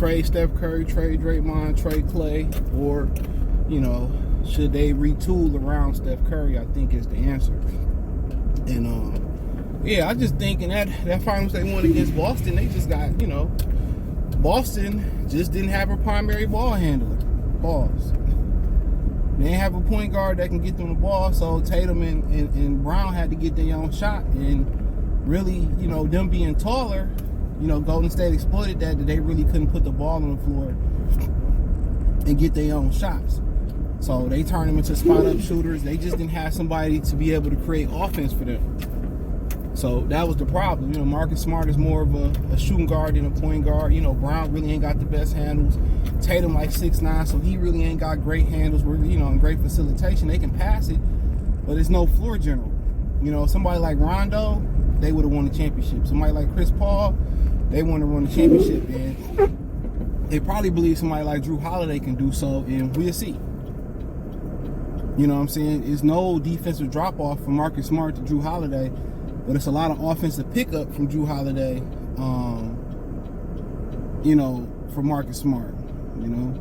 trade Steph Curry, trade Draymond, trade Clay, or, you know, should they retool around Steph Curry, I think is the answer. And, yeah, I just think in that finals they won against Boston, they just got, you know, Boston just didn't have a primary ball handler. Balls. They didn't have a point guard that can get them the ball, so Tatum and Brown had to get their own shot. And really, you know, them being taller, you know, Golden State exploited that they really couldn't put the ball on the floor and get their own shots. So they turned them into spot-up shooters. They just didn't have somebody to be able to create offense for them. So that was the problem. You know, Marcus Smart is more of a shooting guard than a point guard. You know, Brown really ain't got the best handles. Tatum like 6'9", so he really ain't got great handles. We're, you know, and great facilitation. They can pass it, but it's no floor general. You know, somebody like Rondo, they would have won the championship. Somebody like Chris Paul, they want to win the championship. And they probably believe somebody like Drew Holiday can do so, and we'll see. You know what I'm saying? It's no defensive drop-off from Marcus Smart to Drew Holiday, but it's a lot of offensive pickup from Drew Holiday, you know, for Marcus Smart, you know.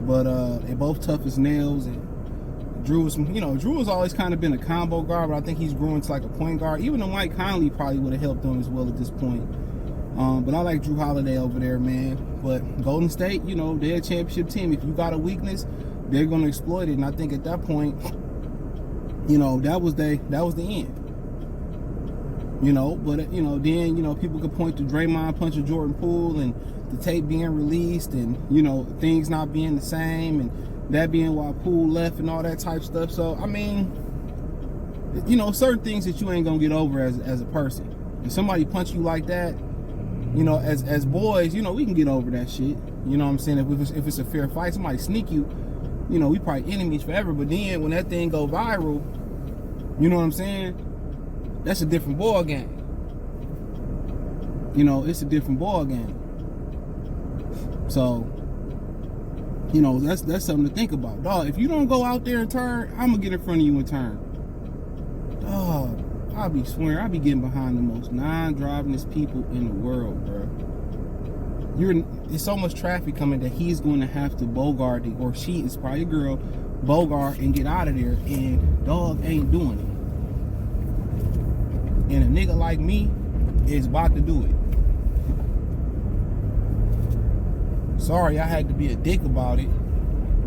But they're both tough as nails, and Drew was, you know, Drew has always kind of been a combo guard, but I think he's growing to like a point guard. Even though Mike Conley probably would have helped him as well at this point. But I like Drew Holiday over there, man. But Golden State, you know, they're a championship team. If you got a weakness, they're going to exploit it. And I think at that point, you know, that was the end. You know, but, you know, then, you know, people could point to Draymond punching Jordan Poole and the tape being released and, you know, things not being the same and that being why Poole left and all that type stuff. So, I mean, you know, certain things that you ain't going to get over as a person. If somebody punch you like that, you know, as boys, you know, we can get over that shit. You know what I'm saying? If it's a fair fight, somebody sneak you, you know, we probably enemies forever. But then when that thing go viral, you know what I'm saying? That's a different ball game. You know, it's a different ball game. So, you know, that's something to think about. Dog, if you don't go out there and turn, I'm gonna get in front of you and turn. Dog, I'll be swearing, I'll be getting behind the most non-drivingest people in the world, bro. There's so much traffic coming that he's going to have to bogart it, or she is probably a girl, bogart and get out of there, and dog ain't doing it. And a nigga like me is about to do it. Sorry, I had to be a dick about it.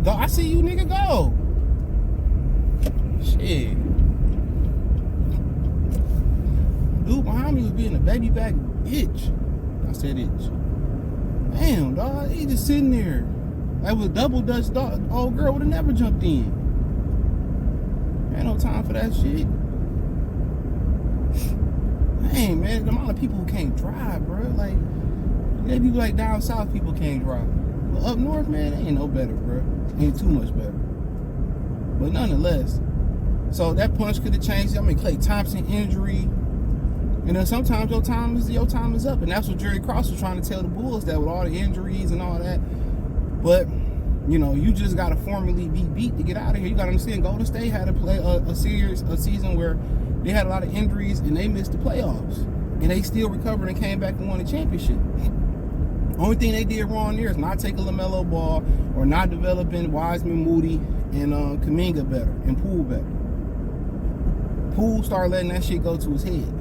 Dog, I see you, nigga, go. Shit. Dude behind me was being a baby back itch. I said itch. Damn, dog, he just sitting there. That was double dutch, dog. Old girl would have never jumped in. Ain't no time for that shit. Dang, man, the amount of people who can't drive, bro. Like, they be like down south, people can't drive. But up north, man, they ain't no better, bro. Ain't too much better. But nonetheless, so that punch could have changed. I mean, Klay Thompson injury. And then sometimes your time is up. And that's what Jerry Krause was trying to tell the Bulls, that with all the injuries and all that. But, you know, you just got to formally be beat to get out of here. You got to understand, Golden State had to play a season where they had a lot of injuries and they missed the playoffs. And they still recovered and came back and won the championship. Only thing they did wrong there is not taking LaMelo Ball or not developing Wiseman, Moody, and Kuminga better, and Poole better. Poole started letting that shit go to his head.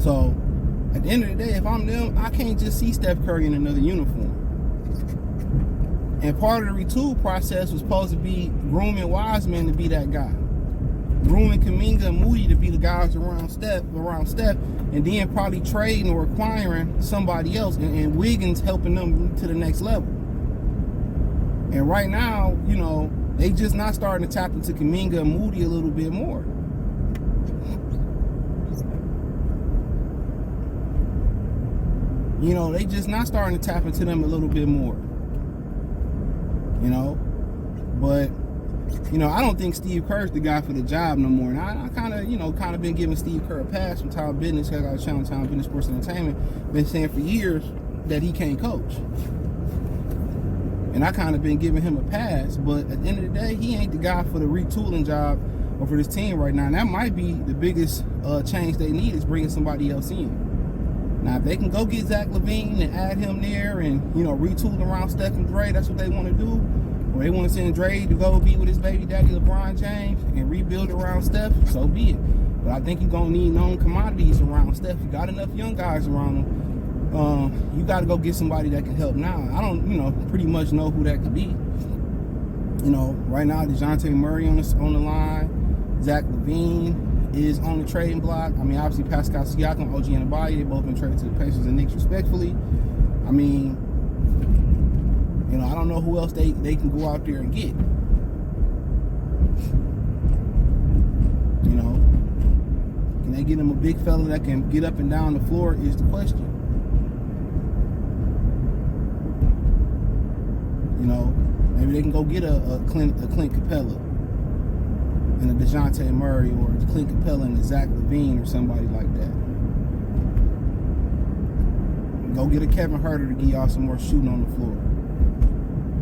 So, at the end of the day, if I'm them, I can't just see Steph Curry in another uniform. And part of the retool process was supposed to be grooming Wiseman to be that guy. Grooming Kuminga and Moody to be the guys around Steph, and then probably trading or acquiring somebody else, and Wiggins helping them to the next level. And right now, you know, they just not starting to tap into Kuminga and Moody a little bit more. You know, they just not starting to tap into them a little bit more. You know, but, you know, I don't think Steve Kerr's the guy for the job no more. And I kind of been giving Steve Kerr a pass from Town Business. I got a channel, Town Business Sports Entertainment. Been saying for years that he can't coach. And I kind of been giving him a pass. But at the end of the day, he ain't the guy for the retooling job or for this team right now. And that might be the biggest change they need, is bringing somebody else in. Now, if they can go get Zach LaVine and add him there and, retool around Steph and Dre, that's what they want to do. Or they want to send Dre to go be with his baby daddy, LeBron James, and rebuild around Steph, so be it. But I think you're going to need known commodities around Steph. You got enough young guys around him. You got to go get somebody that can help now. I don't, pretty much know who that could be. Right now, DeJounte Murray on the line. Zach LaVine is on the trading block. I mean, obviously, Pascal Siakam, OG Anunoby, they both been traded to the Pacers and Knicks respectfully. I mean, I don't know who else they can go out there and get. Can they get him a big fella that can get up and down the floor is the question. Maybe they can go get a Clint Capella and a DeJounte Murray, or a Clint Capella and a Zach LaVine, or somebody like that. Go get a Kevin Huerter to give y'all some more shooting on the floor.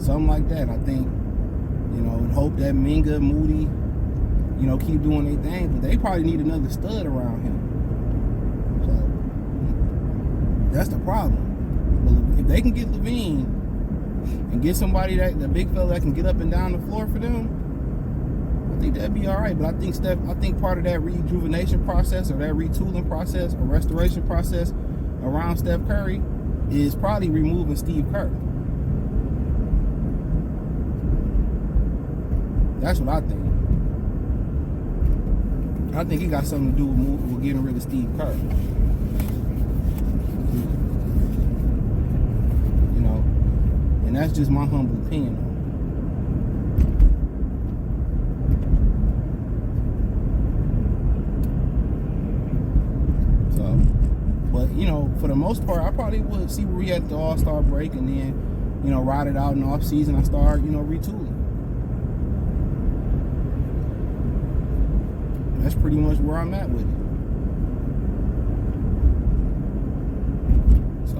Something like that, I think. And hope that Minga, Moody, keep doing their thing. But they probably need another stud around him. So that's the problem. But if they can get LaVine and get somebody the big fella that can get up and down the floor for them, I think that'd be all right. But I think part of that rejuvenation process, or that retooling process, or restoration process around Steph Curry is probably removing Steve Kerr. That's what I think. I think it got something to do with getting rid of Steve Kerr. And that's just my humble opinion on it. For the most part, I probably would see where we at the All-Star break, and then, ride it out in the off-season. I start, retooling. That's pretty much where I'm at with it. So,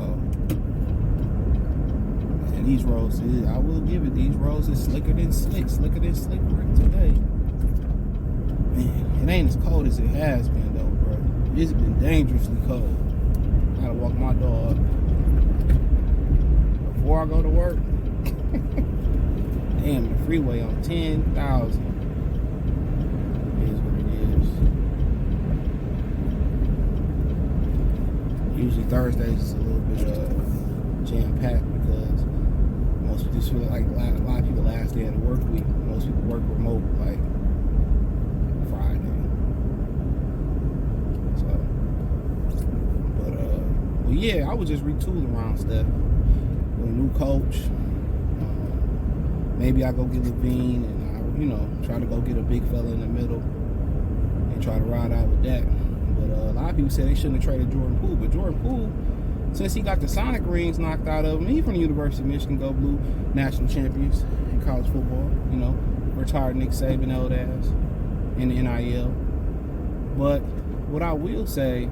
and these roses, I will give it, these roses slicker than slick Rick today. Man, it ain't as cold as it has been, though, bro. It's been dangerously cold. I gotta walk my dog before I go to work. Damn, the freeway on 10,000 is what it is. Usually Thursdays is a little bit jam-packed because most people just feel like a lot of people last day of the work week. Most people work remote like Friday. Well, yeah, I would just retool around stuff with a new coach. Maybe I go get LaVine and I, try to go get a big fella in the middle and try to ride out with that. But a lot of people say they shouldn't have traded Jordan Poole. But Jordan Poole, since he got the Sonic rings knocked out of him, he's from the University of Michigan, Go Blue, national champions in college football. Retired Nick Saban, old ass, in the NIL. But what I will say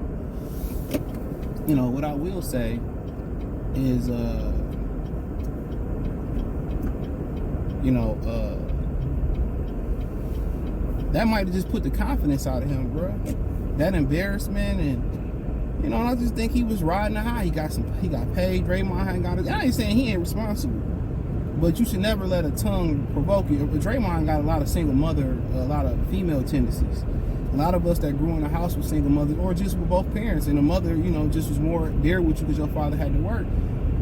is, that might have just put the confidence out of him, bro. That embarrassment, and I just think he was riding a high. He got paid. Draymond hadn't got it. I ain't saying he ain't responsible, but you should never let a tongue provoke you. Draymond got a lot of single mother, a lot of female tendencies. A lot of us that grew in a house with single mothers, or just with both parents, and the mother, just was more there with you because your father had to work.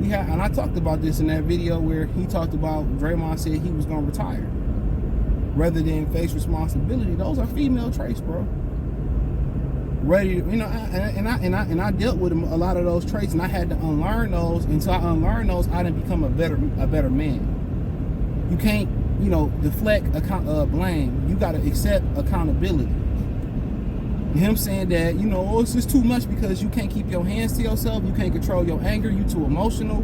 And I talked about this in that video where he talked about Draymond said he was going to retire rather than face responsibility. Those are female traits, bro. Ready, and I dealt with a lot of those traits, and I had to unlearn those. Until I unlearned those, I didn't become a better man. You can't, deflect blame. You got to accept accountability. Him saying that, it's just too much because you can't keep your hands to yourself, you can't control your anger, you too emotional.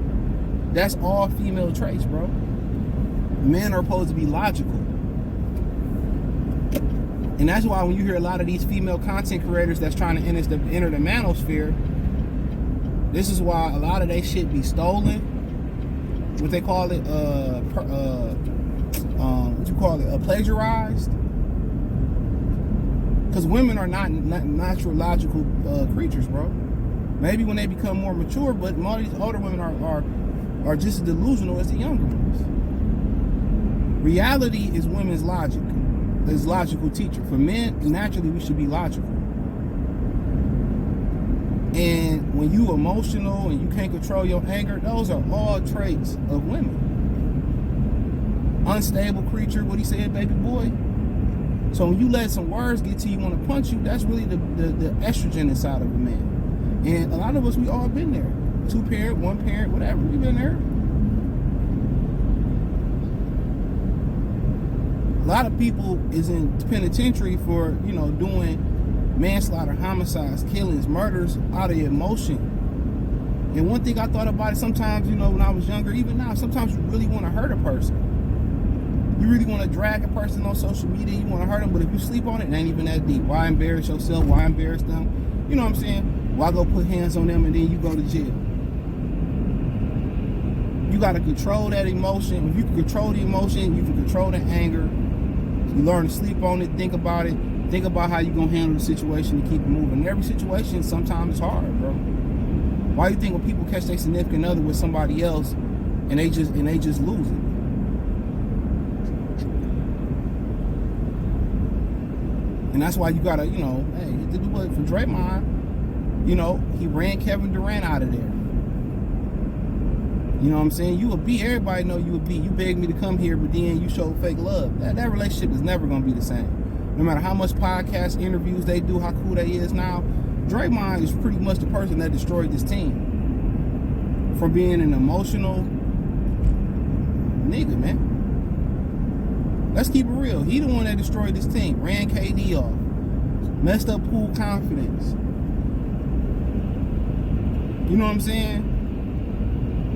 That's all female traits, bro. Men are supposed to be logical. And that's why when you hear a lot of these female content creators that's trying to enter the manosphere, this is why a lot of they shit be stolen. What they call it, plagiarized. Because women are not natural logical creatures, bro. Maybe when they become more mature, but all these older women are just as delusional as the younger ones. Reality is women's logic. It's logical teacher. For men, naturally, we should be logical. And when you emotional and you can't control your anger, those are all traits of women. Unstable creature, what he said, baby boy. So when you let some words get to you, want to punch you, that's really the estrogen inside of a man. And a lot of us, we all been there. 2-parent, 1-parent, whatever. We've been there. A lot of people is in penitentiary for, doing manslaughter, homicides, killings, murders out of emotion. And one thing I thought about it, sometimes, when I was younger, even now, sometimes you really want to hurt a person. You really want to drag a person on social media, you want to hurt them, but if you sleep on it, it ain't even that deep. Why embarrass yourself? Why embarrass them? You know what I'm saying? Why go put hands on them and then you go to jail? You got to control that emotion. If you can control the emotion, you can control the anger. You learn to sleep on it, think about it. Think about how you're going to handle the situation and keep it moving. Every situation sometimes is hard, bro. Why do you think when people catch their significant other with somebody else and they just lose it? And that's why you gotta, hey, for Draymond, he ran Kevin Durant out of there. You know what I'm saying? You a B. Everybody know you a B. You begged me to come here, but then you showed fake love. That relationship is never gonna be the same. No matter how much podcast interviews they do, how cool they is now, Draymond is pretty much the person that destroyed this team. From being an emotional nigga, man. Let's keep it real. He the one that destroyed this team. Ran KD off. Messed up pool confidence. You know what I'm saying?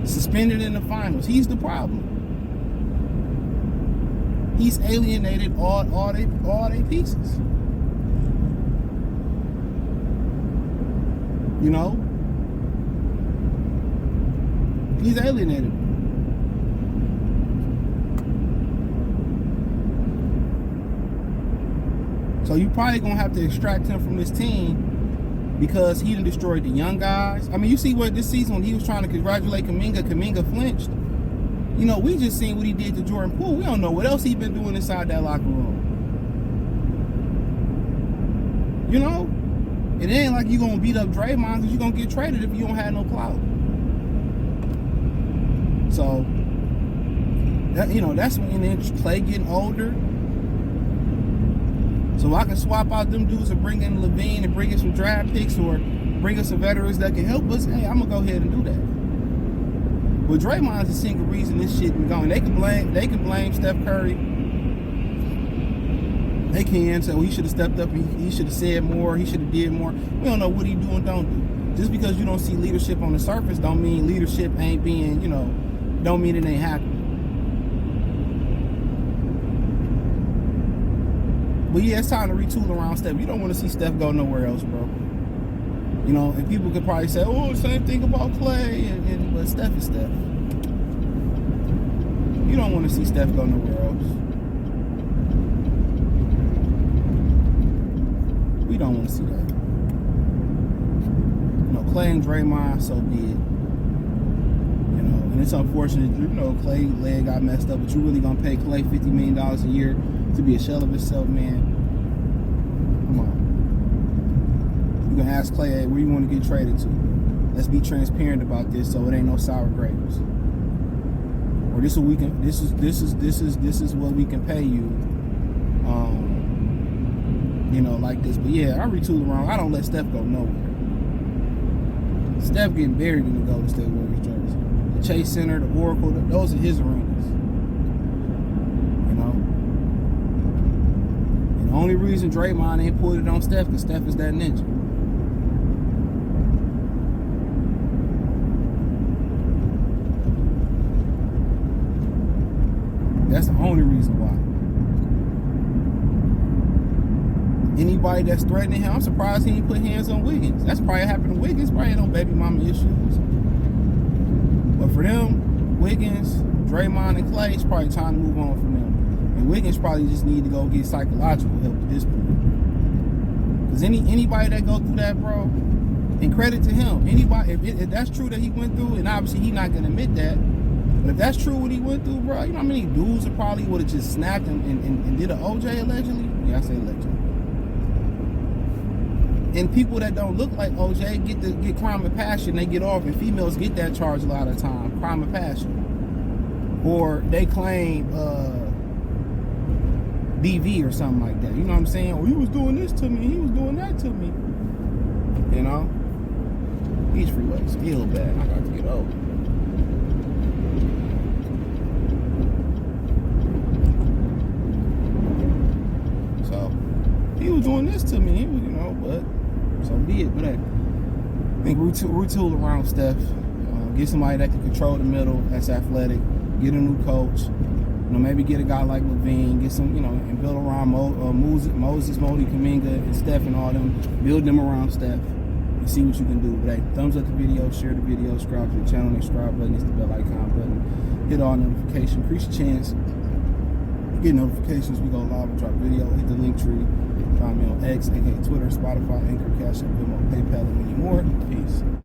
Suspended in the finals. He's the problem. He's alienated all they pieces. He's alienated. So you probably gonna have to extract him from this team because he done destroyed the young guys. I mean, you see what this season when he was trying to congratulate Kuminga flinched. We just seen what he did to Jordan Poole. We don't know what else he been doing inside that locker room. It ain't like you gonna beat up Draymond because you gonna get traded if you don't have no clout. So that's when then Clay getting older. So I can swap out them dudes and bring in Levine and bring in some draft picks or bring in some veterans that can help us. Hey, I'm gonna go ahead and do that. But Draymond's a single reason this shit been going. They can blame Steph Curry. They can say, well, he should have stepped up. He should have said more. He should have did more. We don't know what he do and don't do. Just because you don't see leadership on the surface, don't mean leadership ain't being, don't mean it ain't happening. But yeah, it's time to retool around Steph. You don't want to see Steph go nowhere else, bro. And people could probably say, oh, same thing about Clay, but Steph is Steph. You don't want to see Steph go nowhere else. We don't want to see that. Clay and Draymond, so be it. And it's unfortunate, Clay leg got messed up, but you really gonna pay Clay $50 million a year to be a shell of himself, man? Come on. You can ask Clay, hey, where you want to get traded to? Let's be transparent about this, so it ain't no sour grapes. Or this is what we can. This is what we can pay you. Like this. But yeah, I retool around. I don't let Steph go nowhere. Steph getting buried in the Golden State Warriors jersey. The Chase Center, the Oracle, those are his arenas. And the only reason Draymond ain't pulled it on Steph because Steph is that ninja. That's the only reason why. Anybody that's threatening him, I'm surprised he ain't put hands on Wiggins. That's probably happened to Wiggins. Probably ain't no baby mama issues. But for them, Wiggins, Draymond, and Clay, it's probably time to move on from them. And Wiggins probably just need to go get psychological help at this point. Because anybody that go through that, bro, And credit to him. Anybody, if that's true that he went through, and obviously he's not gonna admit that, but if that's true what he went through, bro, you know how many dudes that probably would have just snapped and did an OJ allegedly? Yeah, I say allegedly. And people that don't look like OJ get crime of passion, they get off, and females get that charge a lot of the time, crime of passion. Or they claim DV or something like that. You know what I'm saying? Or he was doing this to me, he was doing that to me. You know? These freeways feel bad. I got to get over. So he was doing this to me, he was, you know, but so be it. But hey, I think retool around Steph. Get somebody that can control the middle, that's athletic. Get a new coach. You know, maybe get a guy like Levine. Get some, you know, and build around Moses, Modi, Kuminga, and Steph and all them. Build them around Steph. And see what you can do. But hey, thumbs up the video, share the video, subscribe to the channel, and subscribe button, hit the bell icon button, hit all notifications, increase your chance. Get notifications, we go live and drop video, hit the link tree, find me on X, aka Twitter, Spotify, Anchor, Cash App, Venmo, PayPal, and many more. Peace.